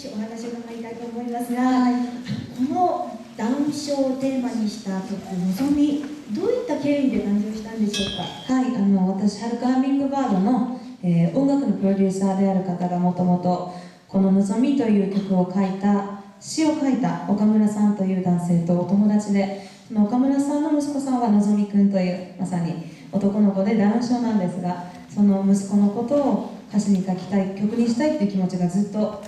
しお話を伺いたいと思いますが、このダウン症をテーマにした曲「のぞみ」、どういった経緯で誕生したんでしょうか？はい、私、ハルカハミングバードの、音楽のプロデューサーである方がもともとこの「のぞみ」という曲を書いた、詩を書いた岡村さんという男性とお友達で、その岡村さんの息子さんはのぞみくんというまさに男の子でダウン症なんですが、その息子のことを歌詞に書きたい、曲にしたいっていう気持ちがずっと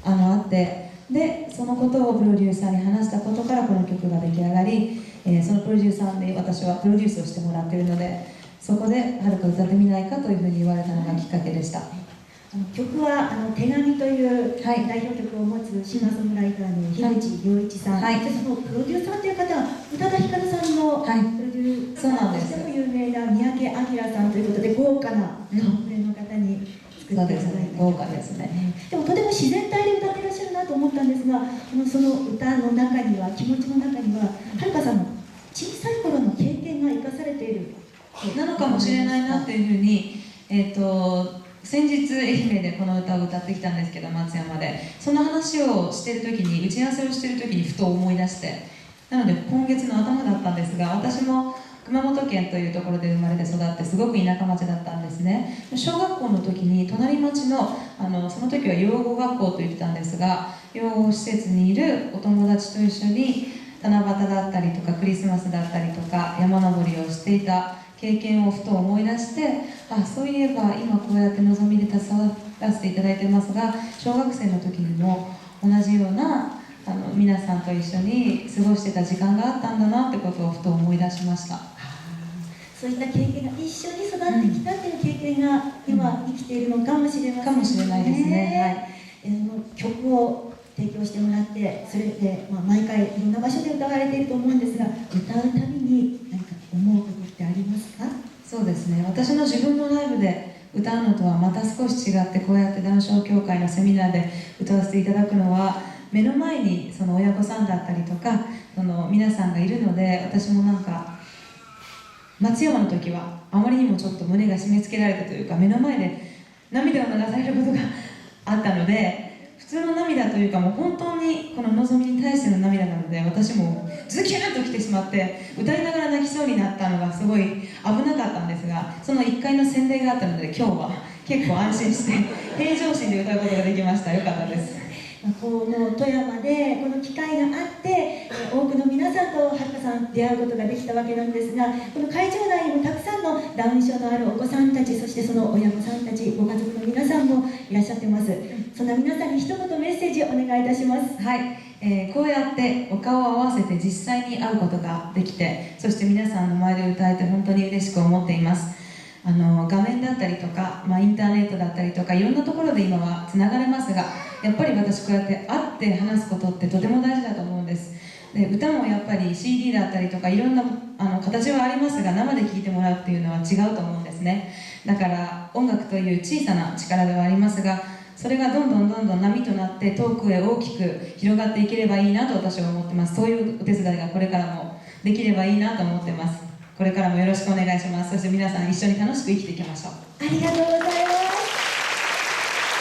あって、でそのことをプロデューサーに話したことからこの曲が出来上がり、そのプロデューサーで私はプロデュースをしてもらっているので、そこではるか歌ってみないかというふうに言われたのがきっかけでした。曲は手紙という代表曲を持つシンガーソングライターの樋口良一さん、そしてそのプロデューサーという方は宇多田ヒカルさんのプロデューサーとしても有名な三宅明さんということで、豪華な顔ぶれの方に作っていただいた、豪華ですね。でもとても自然体で歌ってらっしゃるなと思ったんですが、その歌の中には、気持ちの中にははるかさんの小さい頃の経験が生かされているなのかもしれないなっていうふうに、先日愛媛でこの歌を歌ってきたんですけど、松山でその話をしている時に、打ち合わせをしている時にふと思い出して、なので今月の頭だったんですが、私も熊本県というところで生まれて育って、すごく田舎町だったんですね。小学校の時に隣町のその時は養護学校と言ってたんですが、養護施設にいるお友達と一緒に七夕だったりとかクリスマスだったりとか山登りをしていた経験をふと思い出して、そういえば今こうやってのぞみで携わらせていただいてますが、小学生の時にも同じような皆さんと一緒に過ごしてた時間があったんだなってことをふと思い出しました。そういった経験が一緒に育ってきたという経験が今生きているのかもしれませんね。かもしれないですね。曲を提供してもらって、それで、毎回いろんな場所で歌われていると思うんですが、歌うたびに何か思うことってありますか？そうですね、私の自分のライブで歌うのとはまた少し違って、こうやってダウン症協会のセミナーで歌わせていただくのは、目の前にその親御さんだったりとか皆さんがいるので、私もなんか松山の時はあまりにもちょっと胸が締め付けられたというか、目の前で涙を流されることがあったので、普通の涙というか、もう本当にこののぞみに対しての涙なので、私もズキュンときてしまって歌いながら泣きそうになったのがすごい危なかったんですが、その1回の洗礼があったので、今日は結構安心して平常心で歌うことができました。よかったです。この富山でこの機会があって、多くの皆さんとはるかさん出会うことができたわけなんですが、この会場内にもたくさんのダウン症のあるお子さんたち、そしてその親御さんたち、ご家族の皆さんもいらっしゃってます。そんな皆さんに一言メッセージをお願いいたします。はい、こうやってお顔を合わせて実際に会うことができて、そして皆さんの前で歌えて本当に嬉しく思っています。画面だったりとか、インターネットだったりとか、いろんなところで今はつながれますが、やっぱり私こうやって会って話すことってとても大事だと思うんです。で、歌もやっぱり CD だったりとかいろんな形はありますが、生で聴いてもらうっていうのは違うと思うんですね。だから音楽という小さな力ではありますが、それがどんどん波となって遠くへ大きく広がっていければいいなと私は思ってます。そういうお手伝いがこれからもできればいいなと思ってます。これからもよろしくお願いします。そして皆さん一緒に楽しく生きていきましょう。ありがとうございます。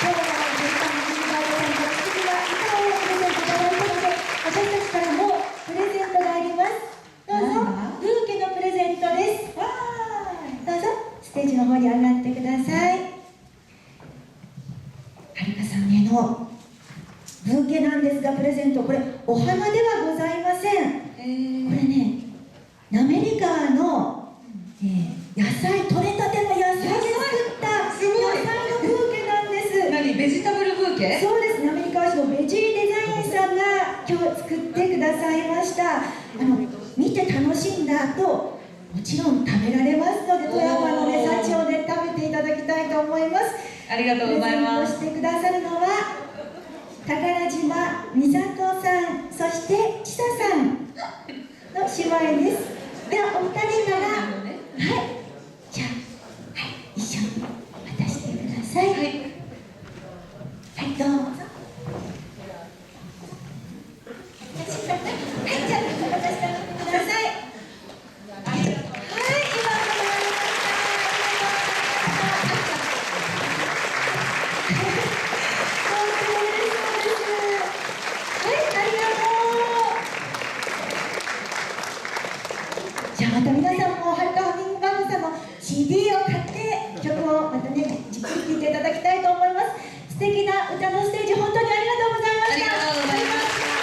今日は皆さんに歌をプレゼントいただいたので、私たちからもプレゼントがあります。どうぞ。ブーケのプレゼントです。どうぞステージの方に上がってください。はるかさんへのブーケなんですが、プレゼント、これお花ではございません。これね、滑川の、野菜、取れたての野菜で作った野菜のブーケなんです。何、ベジタブルブーケ？そうです。滑川市のベジーデザインさんが今日作ってくださいました。見て楽しんだ後、もちろん食べられますので、富山のね、幸をね、食べていただきたいと思います。ありがとうございます。プレゼントしてくださるのは宝島美里さん、そして千紗さんの姉妹です。ではお二人から、はい、じゃあ、はい、一緒に渡してください。はい、はい、どうぞ。はい、じゃあ渡してあげてください。はい、今また皆さんもはるかハミングバードさんの CD を買って曲をまたねじっくり聴いていただきたいと思います。素敵な歌のステージ本当にありがとうございました。ありがとうございました。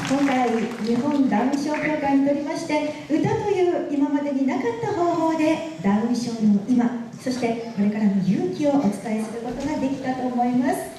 今回日本ダウン症協会にとりまして歌という今までになかった方法でダウン症の今そしてこれからの勇気をお伝えすることができたと思います。